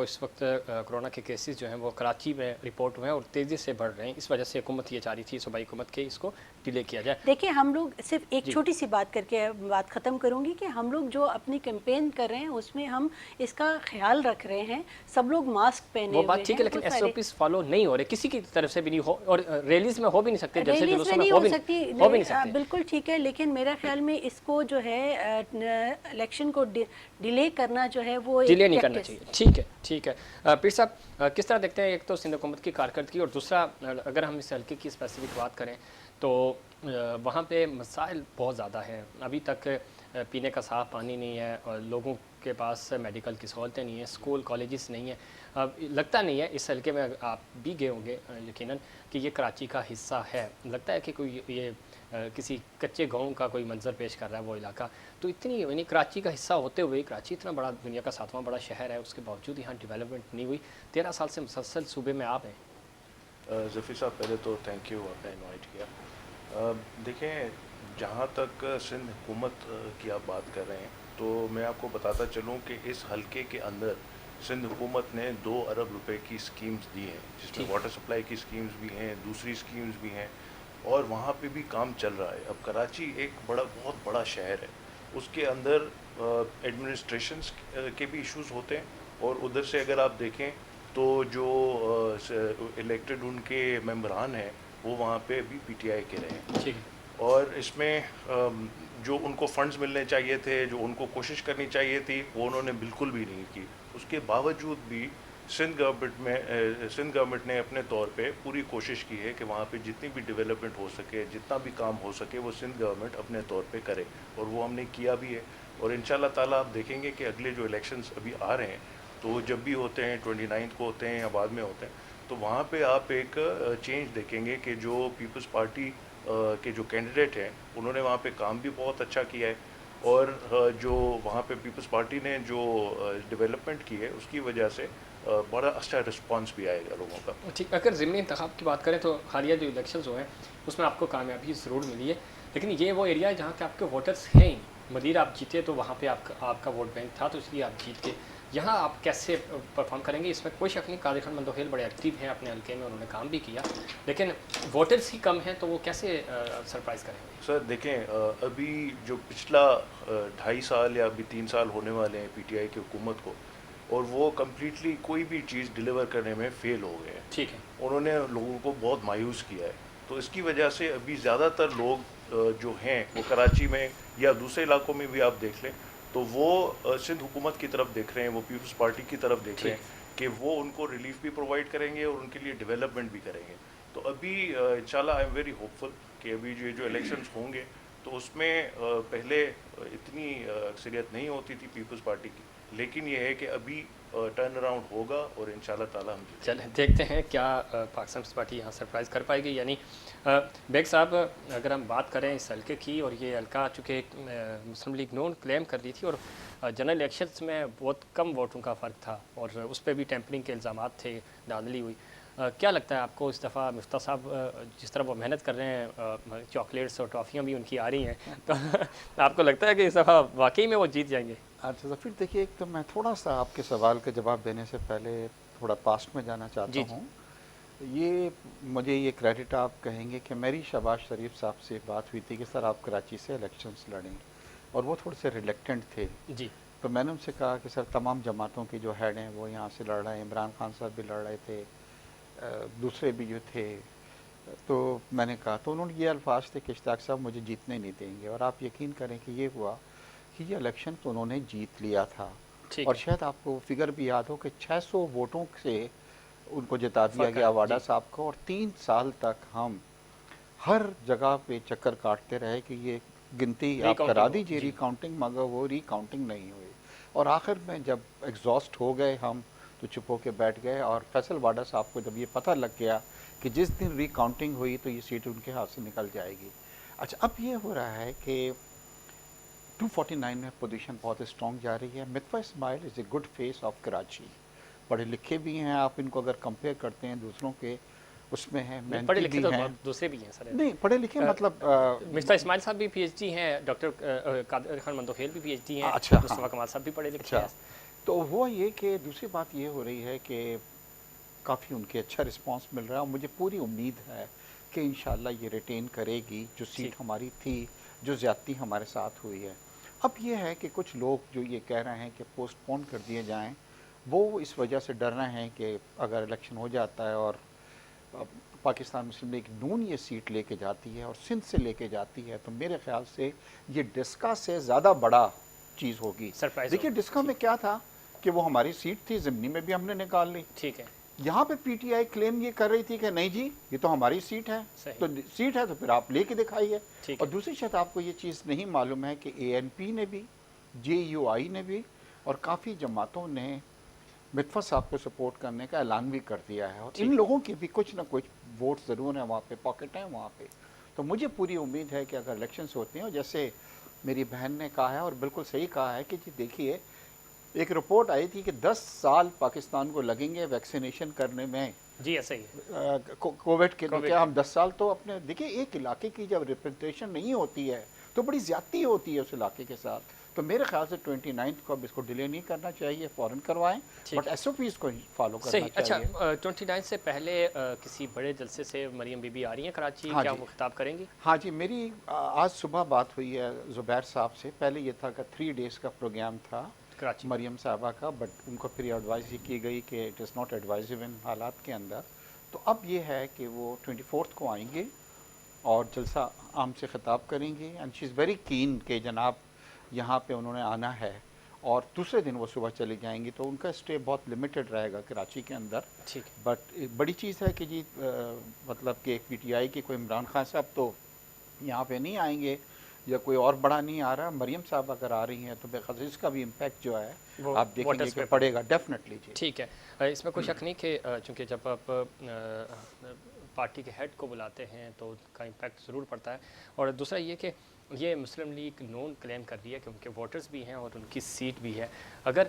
وہ اس وقت کورونا کے کیسز جو ہیں وہ کراچی میں رپورٹ ہوئے ہیں اور تیزی سے بڑھ رہے ہیں. اس وجہ سے حکومت یہ چاہ رہی تھی صوبائی حکومت کے اس کو ڈیلے کیا جائے. دیکھیں ہم لوگ صرف ایک چھوٹی سی بات کر کے بات ختم کروں گی کہ ہم لوگ جو اپنی کیمپین کر رہے ہیں اس میں ہم اس کا خیال رکھ رہے ہیں. سب لوگ ماسک پہنے وہ ہوئے بات ٹھیک ہے لیکن ایس او پیز فالو نہیں ہو رہے کسی کی طرف سے بھی نہیں ہو, اور ریلیز میں ہو بھی نہیں سکتے, جلسے جلوسوں میں ہو بھی نہیں سکتے. بالکل ٹھیک ہے, لیکن میرا خیال میں اس کو جو ہے الیکشن کو ڈیلے کرنا جو ہے وہ ڈیلے نہیں کرنا چاہیے. ٹھیک ہے ٹھیک ہے. پیر صاحب کس طرح دیکھتے ہیں ایک تو سندھ حکومت کی کارکردگی, اور دوسرا اگر ہم اس حلقے کی اسپیسیفک بات کریں تو وہاں پہ مسائل بہت زیادہ ہیں. ابھی تک پینے کا صاف پانی نہیں ہے, اور لوگوں کے پاس میڈیکل کی سہولتیں نہیں ہیں, اسکول کالجز نہیں ہیں. لگتا نہیں ہے اس حلقے میں آپ بھی گئے ہوں گے یقیناً کہ یہ کراچی کا حصہ ہے. لگتا ہے کہ کوئی یہ کسی کچے گاؤں کا کوئی منظر پیش کر رہا ہے وہ علاقہ. تو اتنی یعنی کراچی کا حصہ ہوتے ہوئے, کراچی اتنا بڑا دنیا کا 7واں بڑا شہر ہے, اس کے باوجود یہاں ڈیولپمنٹ نہیں ہوئی. 13 سال سے مسلسل صوبے میں آپ ہیں. ظفیر صاحب پہلے تو تھینک یو آپ نے انوائٹ کیا. دیکھیں جہاں تک سندھ حکومت کی آپ بات کر رہے ہیں تو میں آپ کو بتاتا چلوں کہ اس حلقے کے اندر سندھ حکومت نے 2 ارب روپے کی اسکیمز دی ہیں, جس میں واٹر سپلائی کی اسکیمز بھی ہیں, دوسری اسکیمز بھی ہیں, اور وہاں پہ بھی کام چل رہا ہے. اب کراچی ایک بہت بڑا شہر ہے, اس کے اندر ایڈمنسٹریشنز کے بھی ایشوز ہوتے ہیں, اور ادھر سے اگر آپ دیکھیں تو جو الیکٹڈ ان کے ممبران ہیں وہ وہاں پہ بھی پی ٹی آئی کے رہے ہیں. اور اس میں جو ان کو فنڈز ملنے چاہیے تھے, جو ان کو کوشش کرنی چاہیے تھی, وہ انہوں نے بالکل بھی نہیں کی. اس کے باوجود بھی سندھ گورنمنٹ نے اپنے طور پہ پوری کوشش کی ہے کہ وہاں پہ جتنی بھی ڈیولپمنٹ ہو سکے, جتنا بھی کام ہو سکے, وہ سندھ گورنمنٹ اپنے طور پہ کرے, اور وہ ہم نے کیا بھی ہے. اور انشاءاللہ تعالیٰ آپ دیکھیں گے کہ اگلے جو الیکشنز ابھی آ رہے ہیں تو جب بھی ہوتے ہیں 29 کو ہوتے ہیں یا بعد میں ہوتے ہیں, تو وہاں پہ آپ ایک چینج دیکھیں گے کہ جو پیپلز پارٹی کے جو کینڈیڈیٹ ہیں انہوں نے وہاں پہ کام بھی بہت اچھا کیا ہے, اور جو وہاں پہ پیپلز پارٹی نے جو ڈیولپمنٹ کی ہے اس کی وجہ سے بڑا اچھا رسپانس بھی آئے گا لوگوں کا. ٹھیک, اگر ضمنی انتخاب کی بات کریں تو حالیہ جو الیکشنز ہوئے ہیں اس میں آپ کو کامیابی ضرور ملی ہے, لیکن یہ وہ ایریا ہے جہاں کے آپ کے ووٹرز ہیں ہی. مدیر آپ جیتے تو وہاں پہ آپ کا ووٹ بینک تھا, تو اس لیے آپ جیت کے. یہاں آپ کیسے پرفارم کریں گے؟ اس میں کوئی شک نہیں, قادر خان مندوخیل بڑے ایکٹیو ہیں اپنے حلقے میں, انہوں نے کام بھی کیا, لیکن ووٹرز ہی کم ہیں, تو وہ کیسے سرپرائز کریں گے؟ سر دیکھیں ابھی جو پچھلا 2.5 سال یا ابھی 3 سال ہونے والے ہیں پی ٹی آئی کی حکومت کو, اور وہ کمپلیٹلی کوئی بھی چیز ڈیلیور کرنے میں فیل ہو گئے ہیں. ٹھیک ہے, انہوں نے لوگوں کو بہت مایوس کیا ہے. تو اس کی وجہ سے ابھی زیادہ تر لوگ جو ہیں وہ کراچی میں یا دوسرے علاقوں میں بھی آپ دیکھ لیں تو وہ سندھ حکومت کی طرف دیکھ رہے ہیں, وہ پیپلز پارٹی کی طرف دیکھ رہے ہیں کہ وہ ان کو ریلیف بھی پرووائڈ کریں گے اور ان کے لیے ڈیولپمنٹ بھی کریں گے. تو ابھی انشاءاللہ آئی ایم ویری ہوپ فل کہ ابھی جو الیکشنز ہوں گے تو اس میں پہلے اتنی اکثریت نہیں ہوتی تھی پیپلز پارٹی کی, لیکن یہ ہے کہ ابھی ٹرن اراؤنڈ ہوگا, اور انشاءاللہ تعالیٰ ہم چلیں دیکھتے ہیں کیا پاکستان پیپلز پارٹی یہاں سرپرائز کر پائے گی. یعنی بیگ صاحب اگر ہم بات کریں اس حلقے کی, اور یہ حلقہ چونکہ مسلم لیگ نون کلیم کر رہی تھی اور جنرل الیکشنز میں بہت کم ووٹوں کا فرق تھا, اور اس پہ بھی ٹیمپرنگ کے الزامات تھے, دھاندلی ہوئی. کیا لگتا ہے آپ کو اس دفعہ مفتاح صاحب جس طرح وہ محنت کر رہے ہیں, چاکلیٹس اور ٹافیاں بھی ان کی آ رہی ہیں, تو آپ کو لگتا ہے کہ اس دفعہ واقعی میں وہ جیت جائیں گے؟ اچھا ظفیر دیکھیے, ایک تو میں تھوڑا سا آپ کے سوال کا جواب دینے سے پہلے تھوڑا پاسٹ میں جانا چاہتا ہوں. یہ مجھے یہ کریڈٹ آپ کہیں گے کہ میری شہباز شریف صاحب سے بات ہوئی تھی کہ سر آپ کراچی سے الیکشنز لڑیں, اور وہ تھوڑے سے ریلیکٹنٹ تھے. جی, تو میں نے ان سے کہا کہ سر تمام جماعتوں کے جو ہیڈ ہیں وہ یہاں سے لڑ رہے ہیں, عمران خان صاحب بھی لڑ رہے تھے, دوسرے بھی جو تھے. تو میں نے کہا, تو انہوں نے یہ الفاظ تھے کہ اشتیاق صاحب مجھے جیتنے نہیں دیں گے, اور آپ یقین کریں کہ یہ ہوا کہ یہ الیکشن تو انہوں نے جیت لیا تھا. اور شاید آپ کو فگر بھی یاد ہو کہ 600 ووٹوں سے ان کو جتا دیا گیا واڈا صاحب کو, اور 3 سال تک ہم ہر جگہ پہ چکر کاٹتے رہے کہ یہ گنتی آپ کرا دیجیے, ری کاؤنٹنگ, مگر وہ ری کاؤنٹنگ نہیں ہوئی. اور آخر میں جب ایگزاسٹ ہو گئے ہم تو چپ ہو کے بیٹھ گئے, اور فیصل واڈا صاحب کو جب یہ پتہ لگ گیا کہ جس دن ری کاؤنٹنگ ہوئی تو یہ سیٹ ان کے ہاتھ سے نکل جائے گی. اچھا, اب یہ ہو رہا ہے کہ 249 میں پوزیشن بہت اسٹرانگ جا رہی ہے. متفا Ismail is a good face of Karachi, پڑھے لکھے بھی ہیں, آپ ان کو اگر کمپیئر کرتے ہیں دوسروں کے اس میں ہیں, پڑھے لکھے تو دوسرے بھی ہیں سر. نہیں پڑھے لکھے مطلب مفتا اسماعیل صاحب بھی پی ایچ ڈی ہیں, ڈاکٹر قادر خان مندوخیل بھی پی ایچ ڈی ہیں, مصطفیٰ کمال صاحب بھی پڑھے لکھے ہیں. تو ہوا یہ کہ دوسری بات یہ ہو رہی ہے کہ کافی ان کے اچھا رسپانس مل رہا ہے اور مجھے پوری امید ہے کہ انشاءاللہ یہ ریٹین کرے گی جو سیٹ ہماری تھی، جو زیادتی ہمارے ساتھ ہوئی ہے۔ اب یہ ہے کہ کچھ لوگ جو یہ کہہ رہے ہیں کہ پوسٹ پون کر دیے جائیں، وہ اس وجہ سے ڈر رہے ہیں کہ اگر الیکشن ہو جاتا ہے اور پاکستان مسلم لیگ نون یہ سیٹ لے کے جاتی ہے اور سندھ سے لے کے جاتی ہے، تو میرے خیال سے یہ ڈسکا سے زیادہ بڑا چیز ہوگی۔ سرپرائز دیکھیے ہوگی۔ ڈسکا میں کیا تھا کہ وہ ہماری سیٹ تھی، ضمنی میں بھی ہم نے نکال لی۔ ٹھیک ہے، یہاں پہ پی ٹی آئی کلیم یہ کر رہی تھی کہ نہیں جی یہ تو ہماری سیٹ ہے، صحیح۔ تو سیٹ ہے تو پھر آپ لے کے دکھائیے۔ ٹھیک اور ہے۔ دوسری شاید آپ کو یہ چیز نہیں معلوم ہے کہ اے این پی نے بھی، جے یو آئی نے بھی اور کافی جماعتوں نے متفق صاحب کو سپورٹ کرنے کا اعلان بھی کر دیا ہے، اور ان لوگوں کے بھی کچھ نہ کچھ ووٹ ضرور ہیں وہاں پہ، پاکٹ ہیں وہاں پہ۔ تو مجھے پوری امید ہے کہ اگر الیکشنز ہوتے ہیں، اور جیسے میری بہن نے کہا ہے اور بالکل صحیح کہا ہے کہ جی دیکھیے ایک رپورٹ آئی تھی کہ 10 سال پاکستان کو لگیں گے ویکسینیشن کرنے میں جی ایسا ہی ہے۔ کووڈ کے، تو کووڈ کیا ہم 10 سال تو اپنے دیکھیے ایک علاقے کی جب ریپرزنٹیشن نہیں ہوتی ہے تو بڑی زیادتی ہوتی ہے اس علاقے کے ساتھ۔ تو میرے خیال سے 29 کو اب اس کو ڈیلے نہیں کرنا چاہیے، فوراً کروائیں، بٹ ایس او پیز کو فالو کرنا صحیح۔ اچھا، چاہیے۔ 29 سے پہلے کسی بڑے جلسے سے مریم بی بی آ رہی ہیں کراچی، ہاں کیا جی، وہ خطاب کریں گی؟ ہاں جی، میری آج صبح بات ہوئی ہے زبیر صاحب سے۔ پہلے یہ تھا کہ 3 days کا پروگرام تھا کراچی مریم صاحبہ کا، بٹ ان کو پھر یہ ایڈوائز کی گئی کہ اٹ از ناٹ ایڈوائزبل ان حالات کے اندر۔ تو اب یہ ہے کہ وہ 24 کو آئیں گے اور جلسہ عام سے خطاب کریں گے، and she is very keen کہ جناب یہاں پہ انہوں نے آنا ہے، اور دوسرے دن وہ صبح چلی جائیں گی، تو ان کا اسٹے بہت لمیٹڈ رہے گا کراچی کے اندر۔ ٹھیک ہے۔ بٹ بڑی چیز ہے کہ جی مطلب کہ پی ٹی آئی کے کوئی عمران خان صاحب تو یہاں پہ نہیں آئیں گے، یا کوئی اور بڑا نہیں آ رہا، مریم صاحب اگر آ رہی ہیں تو بے خصوص اس کا بھی امپیکٹ جو ہے وہ آپ دیکھیں گے ووٹرز کہ پہ پڑے گا ڈیفینیٹلی جی۔ ٹھیک ہے۔ اس میں کوئی شک نہیں کہ چونکہ جب آپ پارٹی کے ہیڈ کو بلاتے ہیں تو ان کا امپیکٹ ضرور پڑتا ہے، اور دوسرا یہ کہ یہ مسلم لیگ نون کلیم کر رہی ہے کہ ان کے ووٹرز بھی ہیں اور ان کی سیٹ بھی ہے۔ اگر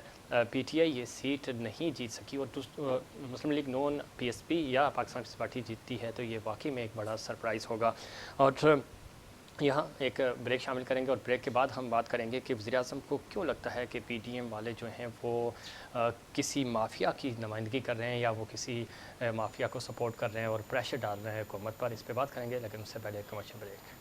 پی ٹی آئی یہ سیٹ نہیں جیت سکی اور مسلم لیگ نون پی ایس پی یا پاکستان پیپلز پارٹی جیتتی ہے تو یہ واقعی میں ایک بڑا سرپرائز ہوگا۔ اور یہاں ایک بریک شامل کریں گے، اور بریک کے بعد ہم بات کریں گے کہ وزیر اعظم کو کیوں لگتا ہے کہ پی ٹی ایم والے جو ہیں وہ کسی مافیا کی نمائندگی کر رہے ہیں یا وہ کسی مافیا کو سپورٹ کر رہے ہیں اور پریشر ڈال رہے ہیں حکومت پر۔ اس پہ بات کریں گے، لیکن اس سے پہلے ایک کمرشل بریک۔